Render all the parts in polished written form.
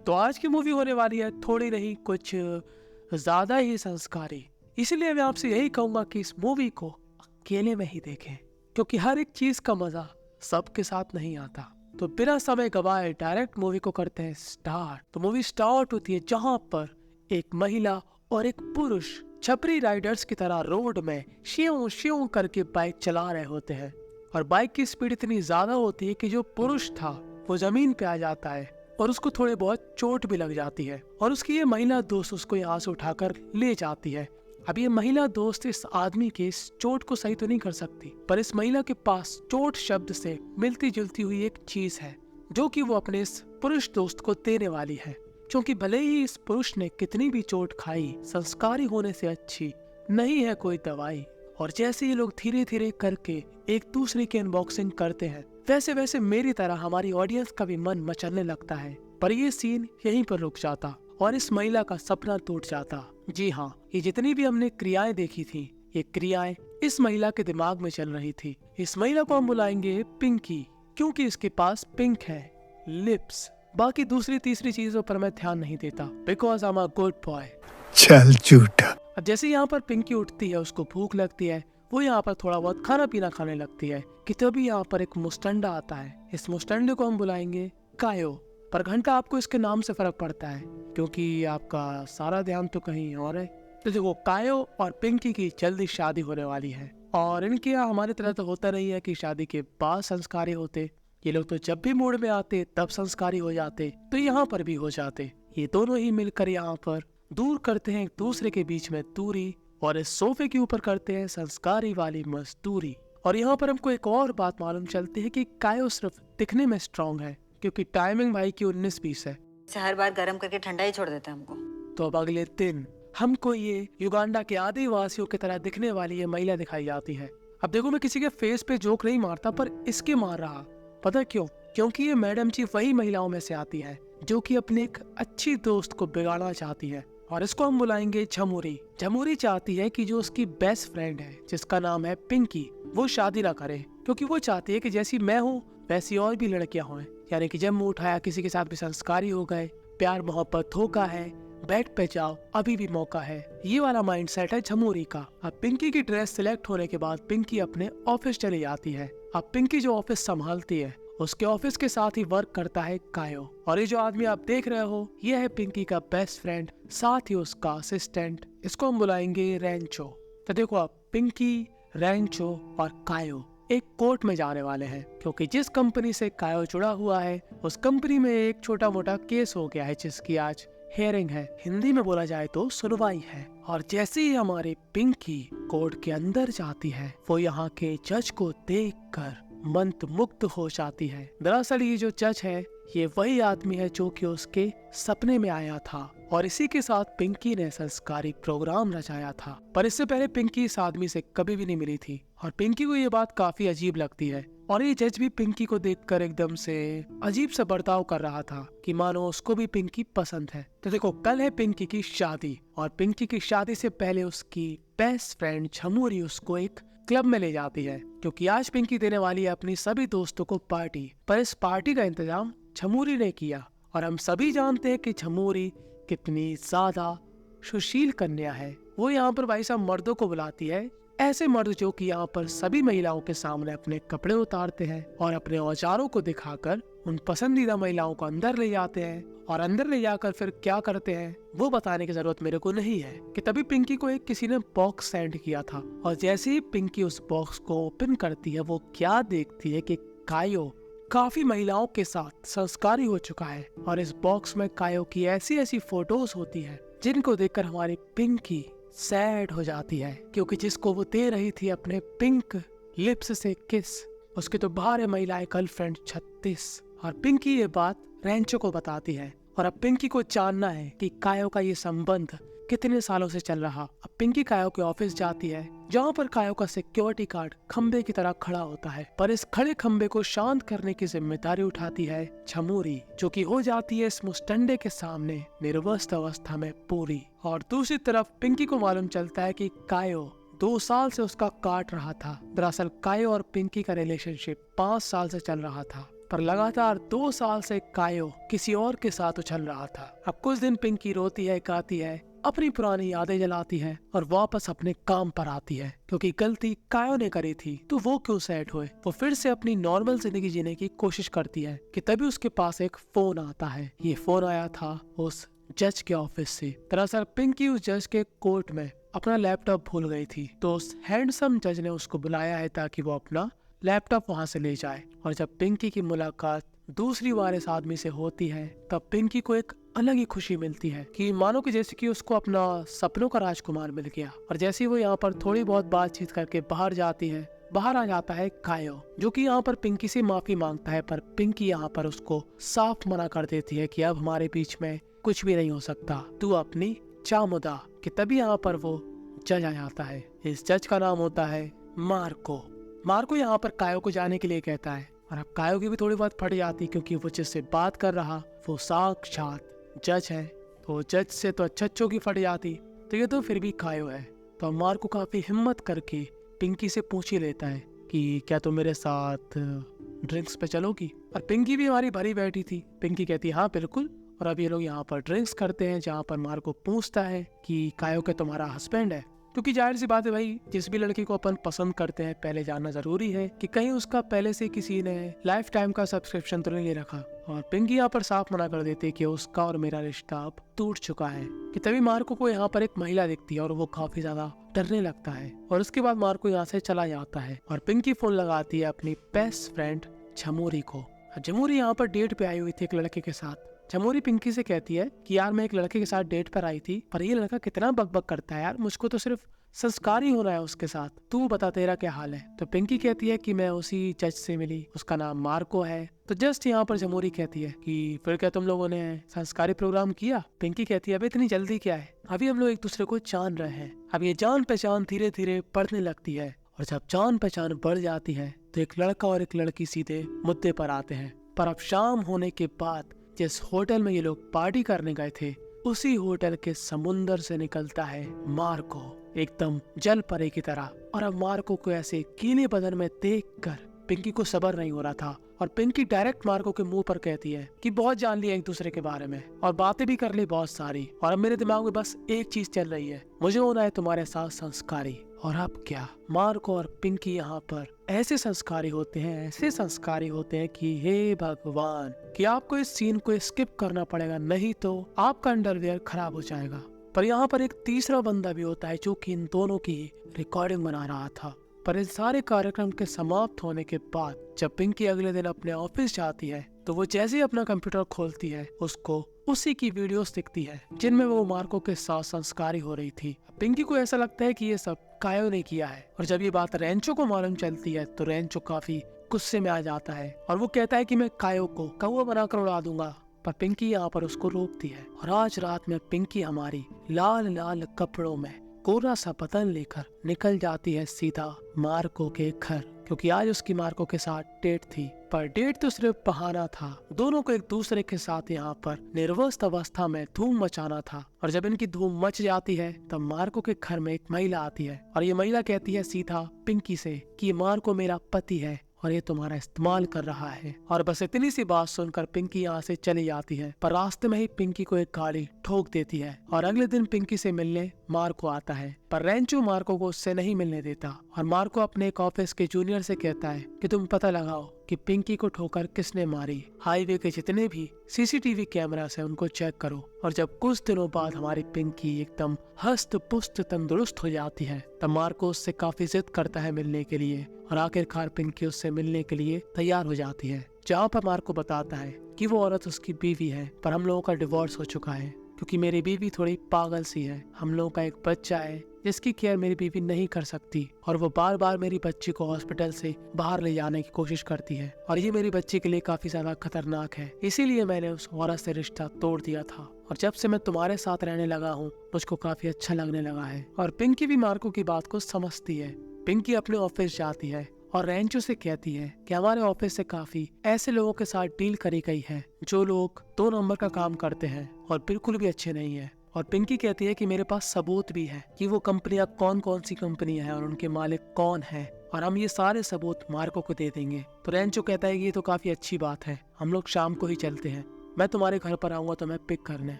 तो आज की मूवी होने वाली है थोड़ी नहीं कुछ ज्यादा ही संस्कारी। इसलिए मैं आपसे यही कहूंगा कि इस मूवी को अकेले में ही देखें, क्योंकि हर एक चीज का मजा सबके साथ नहीं आता। तो बिना समय गवाए डायरेक्ट मूवी को करते हैं स्टार्ट। तो मूवी स्टार्ट होती है जहां पर एक महिला और एक पुरुष छपरी राइडर्स की तरह रोड में श्यों श्यों करके बाइक चला रहे होते हैं, और बाइक की स्पीड इतनी ज्यादा होती है कि जो पुरुष था वो जमीन पे आ जाता है और उसको थोड़े बहुत चोट भी लग जाती है, और उसकी ये महिला दोस्त उसको यहाँ से उठाकर ले जाती है। अब ये महिला दोस्त इस आदमी के इस चोट को सही तो नहीं कर सकती, पर इस महिला के पास चोट शब्द से मिलती जुलती हुई एक चीज है जो कि वो अपने इस पुरुष दोस्त को देने वाली है। क्योंकि भले ही इस पुरुष ने कितनी भी चोट खाई, संस्कारी होने से अच्छी नहीं है कोई दवाई। और जैसे ये लोग धीरे धीरे करके एक दूसरे की अनबॉक्सिंग करते हैं, वैसे वैसे मेरी तरह हमारी ऑडियंस का भी मन मचलने लगता है। पर ये सीन यहीं पर रुक जाता और इस महिला का सपना टूट जाता। जी हाँ, ये जितनी भी हमने क्रियाएं देखी थी, ये क्रियाएं इस महिला के दिमाग में चल रही थी। इस महिला को हम बुलाएंगे पिंकी, क्योंकि इसके पास पिंक है लिप्स। बाकी दूसरी तीसरी चीजों पर मैं ध्यान नहीं देता, because I am a good boy. चल झूठा। अब जैसे यहाँ पर पिंकी उठती है, उसको भूख लगती है, वो यहाँ पर थोड़ा बहुत खाना पीना खाने लगती है कि तभी यहाँ पर एक मुस्टंडा आता है। इस मुस्टंडे को हम बुलाएंगे कायो। पर घंटा आपको इसके नाम से फर्क पड़ता है, क्योंकि आपका सारा ध्यान तो कहीं और है। तो देखो, कायो और पिंकी की जल्दी शादी होने वाली है, और इनके यहाँ हमारी तरह तो होता नहीं है कि शादी के बाद संस्कारी होते। ये लोग तो जब भी मूड में आते तब संस्कारी हो जाते, तो यहाँ पर भी हो जाते। ये दोनों ही मिलकर यहाँ पर दूर करते हैं एक दूसरे के बीच में दूरी, और इस सोफे के ऊपर करते हैं संस्कारी वाली मजदूरी। और यहाँ पर हमको एक और बात मालूम चलती है कि कायो सिर्फ दिखने में स्ट्रांग है, क्योंकि टाइमिंग भाई की 19-20 है। हर बार गर्म करके ठंडा ही छोड़ देता है हमको। तो अब अगले दिन हमको ये युगांडा के आदिवासियों की तरह दिखने वाली ये महिला दिखाई जाती है। अब देखो, मैं किसी के फेस पे जोक नहीं मारता, पर इसके मार रहा। पता क्यों? क्योंकि ये मैडम जी वही महिलाओं में से आती है जो कि अपने एक अच्छी दोस्त को बिगाड़ना चाहती है, और इसको हम बुलाएंगे झमूरी। झमूरी चाहती है कि जो उसकी बेस्ट फ्रेंड है जिसका नाम है पिंकी, वो शादी ना करे, क्योंकि वो चाहती है कि जैसी मैं हूँ वैसी और भी लड़कियां हों। यानी कि जब मुंह उठाया किसी के साथ भी संस्कारी हो गए, प्यार मोहब्बत धोखा है, बेड पे जाओ अभी भी मौका है। ये वाला माइंडसेट है झमूरी का। अब पिंकी की ड्रेस सिलेक्ट होने के बाद पिंकी अपने ऑफिस चली जाती है। अब पिंकी जो ऑफिस संभालती है, उसके ऑफिस के साथ ही वर्क करता है कायो। और ये जो आदमी आप देख रहे हो, ये है पिंकी का बेस्ट फ्रेंड, साथ ही उसका असिस्टेंट। इसको हम बुलाएंगे रेंचो। तो देखो, आप पिंकी, रेंचो और कायो एक कोर्ट में जाने वाले हैं, क्योंकि जिस कंपनी से कायो जुड़ा हुआ है उस कंपनी में एक छोटा मोटा केस हो गया है, जिसकी आज हियरिंग है। हिंदी में बोला जाए तो सुनवाई है। और जैसे ही हमारी पिंकी कोर्ट के अंदर जाती है, वो यहाँ के जज को देखकर मंत्रमुग्ध हो जाती है। दरअसल ये जो जज है, ये वही आदमी है जो कि उसके सपने में आया था, और इसी के साथ पिंकी ने संस्कारी प्रोग्राम रचाया था। पर इससे पहले पिंकी इस आदमी से कभी भी नहीं मिली थी, और पिंकी को ये बात काफी अजीब लगती है। और ये जज भी पिंकी को देखकर एकदम से अजीब सा बर्ताव कर रहा था कि मानो उसको भी पिंकी पसंद है। तो देखो, कल है पिंकी की शादी, और पिंकी की शादी से पहले उसकी बेस्ट फ्रेंड झमूरी उसको एक क्लब में ले जाती है, क्योंकि आज पिंकी देने वाली है अपनी सभी दोस्तों को पार्टी। पर इस पार्टी का इंतजाम झमूरी ने किया, और हम सभी जानते हैं कि झमूरी कितनी ज्यादा सुशील कन्या है। वो यहाँ पर भाई साहब मर्दों को बुलाती है, ऐसे मर्द जो कि यहाँ पर सभी महिलाओं के सामने अपने कपड़े उतारते हैं और अपने औजारों को दिखाकर उन पसंदीदा महिलाओं को अंदर ले जाते हैं। और अंदर ले जाकर फिर क्या करते हैं वो बताने की जरूरत मेरे को नहीं है कि तभी पिंकी को एक किसी ने बॉक्स सेंड किया था, और जैसे ही पिंकी उस बॉक्स को ओपन करती है, वो क्या देखती है कि कायो काफी महिलाओं के साथ संस्कारी हो चुका है। और इस बॉक्स में कायो की ऐसी ऐसी फोटोज होती है जिनको देखकर हमारी पिंकी सैड हो जाती है, क्योंकि जिसको वो दे रही थी अपने पिंक लिप्स से किस, उसके तो बाहर है महिलाएं गर्लफ्रेंड 36। और पिंकी ये बात रेंचो को बताती है, और अब पिंकी को जानना है कि कायो का ये संबंध कितने सालों से चल रहा। अब पिंकी कायो के ऑफिस जाती है, जहाँ पर कायो का सिक्योरिटी गार्ड खंबे की तरह खड़ा होता है, पर इस खड़े खंबे को शांत करने की जिम्मेदारी उठाती है झमूरी, जो कि हो जाती है इस मुस्टंडे के सामने निर्वस्त अवस्था में पूरी। और दूसरी तरफ पिंकी को मालूम चलता है कि कायो 2 साल से उसका काट रहा था। दरअसल कायो और पिंकी का रिलेशनशिप 5 साल से चल रहा था, पर लगातार 2 साल से कायो किसी और के साथ उछल रहा था। अब कुछ दिन पिंकी रोती है, गाती है, अपनी पुरानी यादें जलाती है और वापस अपने काम पर आती है, क्योंकि गलती कायो ने करी थी तो वो क्यों सैड हुए। वो फिर से अपनी नॉर्मल जिंदगी जीने की कोशिश करती है कि तभी उसके पास एक फोन आता है। ये फोन आया था उस जज के ऑफिस से। दरअसल पिंकी उस जज के कोर्ट में अपना लैपटॉप भूल गई थी, तो उस हैंडसम जज ने उसको बुलाया है ताकि वो अपना लैपटॉप वहां से ले जाए। और जब पिंकी की मुलाकात दूसरी बार इस आदमी से होती है तब पिंकी को एक अलग ही खुशी मिलती है कि मानो कि जैसे कि उसको अपना सपनों का राजकुमार मिल गया। और जैसे ही वो यहाँ पर थोड़ी बहुत बातचीत करके बाहर जाती है, बाहर आ जाता है कायो, जो कि यहाँ पर पिंकी से माफी मांगता है, पर पिंकी यहाँ पर उसको साफ मना कर देती है कि अब हमारे बीच में कुछ भी नहीं हो सकता, तू अपनी चामुदा। कि तभी यहाँ पर वो जज आ जाता है। इस जज का नाम होता है मार्को। मार्को यहाँ पर कायो को जाने के लिए कहता है और अब कायो की भी थोड़ी बहुत फट जाती, क्योंकि वो जिससे बात कर रहा वो साक्षात जज है। तो जज से तो अच्छों की फट जाती, तो ये तो फिर भी कायो है। तो मार्को काफी हिम्मत करके पिंकी से पूछ ही लेता है कि क्या तुम मेरे साथ ड्रिंक्स पे चलोगी। और पिंकी भी हमारी भरी बैठी थी। पिंकी कहती है हाँ बिल्कुल। और अब ये लोग यहाँ पर ड्रिंक्स करते हैं, जहाँ पर मार्को पूछता है कि कायो के तुम्हारा हस्बैंड है, क्योंकि जाहिर सी बात है भाई, जिस भी लड़की को अपन पसंद करते हैं पहले जानना जरूरी है कि कहीं उसका पहले से किसी ने लाइफ टाइम का सब्सक्रिप्शन तो नहीं ले रखा। और पिंकी यहाँ पर साफ मना कर देती है कि उसका और मेरा रिश्ता अब टूट चुका है। कि तभी मार्को को यहाँ पर एक महिला दिखती है और वो काफी ज्यादा डरने लगता है। और उसके बाद मार्को यहाँ से चला जाता है और पिंकी फोन लगाती है अपनी बेस्ट फ्रेंड झमोरी को। झमोरी यहाँ पर डेट पे आई हुई थी एक लड़के के साथ। झमोरी पिंकी से कहती है कि यार मैं एक लड़के के साथ डेट पर आई थी, पर ये लड़का कितना बकबक करता है यार, मुझको तो सिर्फ संस्कार ही होना है उसके साथ, तू बता तेरा क्या हाल है। तो पिंकी कहती है कि मैं उसी जज से मिली, उसका नाम मार्को है। तो जस्ट यहाँ पर झमोरी कहती है कि फिर क्या तुम लोगों ने संस्कारी प्रोग्राम किया। पिंकी कहती है अबे इतनी जल्दी क्या है, अभी हम लोग एक दूसरे को जान रहे हैं। अब ये जान पहचान धीरे धीरे बढ़ने लगती है और जब जान पहचान बढ़ जाती है तो एक लड़का और एक लड़की सीधे मुद्दे पर आते हैं। पर अब शाम होने के बाद जिस होटल में ये लोग पार्टी करने गए थे उसी होटल के समुंदर से निकलता है मार्को, एकदम जल परे की तरह। और अब मार्को को ऐसे गीले बदन में देखकर पिंकी को सब्र नहीं हो रहा था और पिंकी डायरेक्ट मार्को के मुंह पर कहती है कि बहुत जान लिया एक दूसरे के बारे में और बातें भी कर ली बहुत सारी, और अब मेरे दिमाग में बस एक चीज चल रही है, मुझे होना है तुम्हारे साथ संस्कारी। और अब क्या, मार्को और पिंकी यहाँ पर ऐसे संस्कारी होते हैं, ऐसे संस्कारी होते हैं कि हे भगवान, कि आपको इस सीन को स्किप करना पड़ेगा, नहीं तो आपका अंडरवियर खराब हो जाएगा। पर यहाँ पर एक तीसरा बंदा भी होता है जो कि इन दोनों की रिकॉर्डिंग बना रहा था। पर इन सारे कार्यक्रम के समाप्त होने के बाद जब पिंकी अगले दिन अपने ऑफिस जाती है तो वो जैसे ही अपना कंप्यूटर खोलती है उसको उसी की वीडियोस दिखती है जिनमें वो मार्को के साथ संस्कारी हो रही थी। पिंकी को ऐसा लगता है कि ये सब कायो ने किया है। और जब ये बात रेंचो को मालूम चलती है तो रेंचो काफी गुस्से में आ जाता है और वो कहता है कि मैं कायो को कौवा बनाकर उड़ा दूंगा। पर पिंकी यहाँ पर उसको रोकती है और आज रात में पिंकी हमारी लाल लाल कपड़ों में कोरा सा बदन लेकर निकल जाती है सीधा मार्को के घर, क्योंकि आज उसकी मार्को के साथ डेट थी। पर डेट तो सिर्फ बहाना था, दोनों को एक दूसरे के साथ यहाँ पर निर्वस्त अवस्था में धूम मचाना था। और जब इनकी धूम मच जाती है तब मार्को के घर में एक महिला आती है और ये महिला कहती है सीधा पिंकी से कि मार्को मेरा पति है और ये तुम्हारा इस्तेमाल कर रहा है। और बस इतनी सी बात सुनकर पिंकी यहाँ से चली जाती है। पर रास्ते में ही पिंकी को एक गाड़ी ठोक देती है और अगले दिन पिंकी से मिलने मार्को आता है। पर रेंचो मार्को को उससे नहीं मिलने देता और मार्को अपने एक ऑफिस के जूनियर से कहता है कि तुम पता लगाओ कि पिंकी को ठोकर किसने मारी। हाईवे के जितने भी सीसीटीवी कैमरास है उनको चेक करो। और जब कुछ दिनों बाद हमारी पिंकी एकदम हस्त पुस्त तंदुरुस्त हो जाती है तब मार्को उससे काफी जिद करता है मिलने के लिए और आखिरकार पिंकी उससे मिलने के लिए तैयार हो जाती है, जहाँ पर मार्को बताता है कि वो औरत उसकी बीवी है पर हम लोगों का डिवोर्स हो चुका है क्योंकि मेरी बीवी थोड़ी पागल सी है। हम लोगों का एक बच्चा है जिसकी केयर मेरी बीवी नहीं कर सकती और वो बार बार मेरी बच्ची को हॉस्पिटल से बाहर ले जाने की कोशिश करती है और ये मेरी बच्ची के लिए काफी ज्यादा खतरनाक है, इसीलिए मैंने उस औरत से रिश्ता तोड़ दिया था और जब से मैं तुम्हारे साथ रहने लगा हूँ मुझको काफी अच्छा लगने लगा है। और पिंकी भी मार्को की बात को समझती है। पिंकी अपने ऑफिस जाती है और रेंचो से कहती है कि हमारे ऑफिस से काफी ऐसे लोगों के साथ डील करी गई है जो लोग 2 नंबर का काम करते हैं और बिल्कुल भी अच्छे नहीं है। और पिंकी कहती है कि मेरे पास सबूत भी है कि वो कंपनियां कौन कौन सी कंपनियां हैं और उनके मालिक कौन है और हम ये सारे सबूत मार्को को दे देंगे। तो रेंचो कहता है कि ये तो काफी अच्छी बात है, हम लोग शाम को ही चलते हैं, मैं तुम्हारे घर पर आऊंगा तुम्हें पिक करने।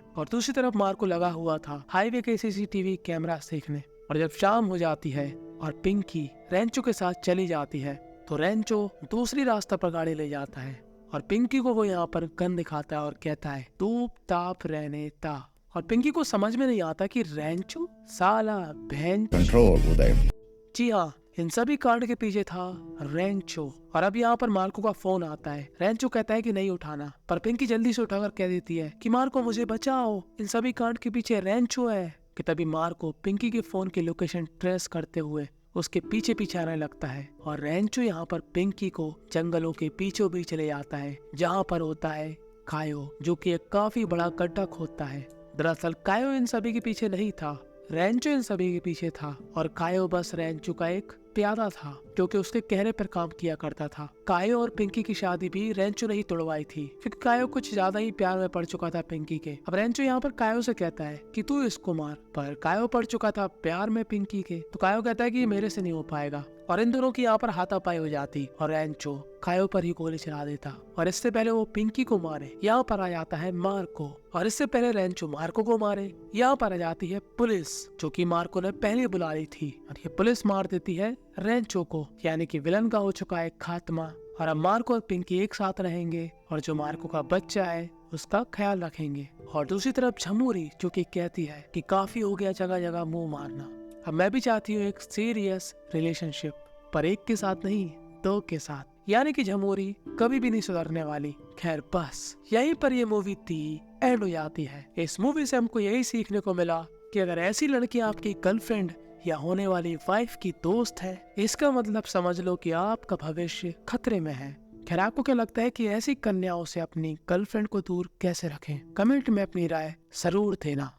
और दूसरी तरफ मार्को लगा हुआ था हाईवे के सीसीटीवी कैमरा देखने। और जब शाम हो जाती है और पिंकी रेंचो के साथ चली जाती है तो रेंचो दूसरी रास्ता पर गाड़ी ले जाता है और पिंकी को वो यहाँ पर गन दिखाता है और कहता है तूप ताप रहने ता। और पिंकी को समझ में नहीं आता कि रेंचो साला बहन। Control, Uday. जी हाँ, इन सभी कांड के पीछे था रेंचो। और अब यहाँ पर मार्को का फोन आता है। रेंचो कहता है कि नहीं उठाना, पर पिंकी जल्दी से उठाकर कह देती है कि मार्को मुझे बचाओ, इन सभी कांड के पीछे रेंचो है। कि तभी मार्को पिंकी के फोन की लोकेशन ट्रेस करते हुए उसके पीछे पीछे आने लगता है और रेंचो यहाँ पर पिंकी को जंगलों के बीचों बीच ले जाता है जहाँ पर होता है कायो, जो कि एक काफी बड़ा गड्ढा खोदता है। दरअसल कायो इन सभी के पीछे नहीं था, रेंचो इन सभी के पीछे था और कायो बस रेंचो का एक प्यादा था जो कि उसके कहने पर काम किया करता था। कायो और पिंकी की शादी भी रेंचो ने ही तोड़वाई थी क्योंकि कायो कुछ ज्यादा ही प्यार में पड़ चुका था पिंकी के। अब रेंचो यहाँ पर कायो से कहता है कि तू इसको मार, पर कायो पड़ चुका था प्यार में पिंकी के, तो कायो कहता है कि ये मेरे से नहीं हो पाएगा और इन दोनों की यहाँ पर हाथापाई हो जाती और रेंचो कायो पर ही गोली चला देता। और इससे पहले वो पिंकी को मारे यहाँ पर आ जाता है मार्को, और इससे पहले रेंचो मार्को को मारे यहाँ पर आ जाती है पुलिस, जो कि मार्को ने पहले बुला ली थी और ये पुलिस मार देती है रेंचो को, यानी कि विलन का हो चुका है खात्मा। और अब मार्को और पिंकी एक साथ रहेंगे और जो मार्को का बच्चा है उसका ख्याल रखेंगे। और दूसरी तरफ झमूरी जो कि कहती है कि काफी हो गया जगह जगह मुंह मारना, अब मैं भी चाहती हूँ एक सीरियस रिलेशनशिप, पर एक के साथ नहीं दो के साथ, यानी कि झमूरी कभी भी नहीं सुधरने वाली। खैर बस यहीं पर ये मूवी थी एंड हो जाती है। इस मूवी से हमको यही सीखने को मिला कि अगर ऐसी लड़की आपकी गर्लफ्रेंड या होने वाली वाइफ की दोस्त है, इसका मतलब समझ लो कि आपका भविष्य खतरे में है। खैर आपको क्या लगता है कि ऐसी कन्याओं से अपनी गर्लफ्रेंड को दूर कैसे रखें? कमेंट में अपनी राय जरूर देना।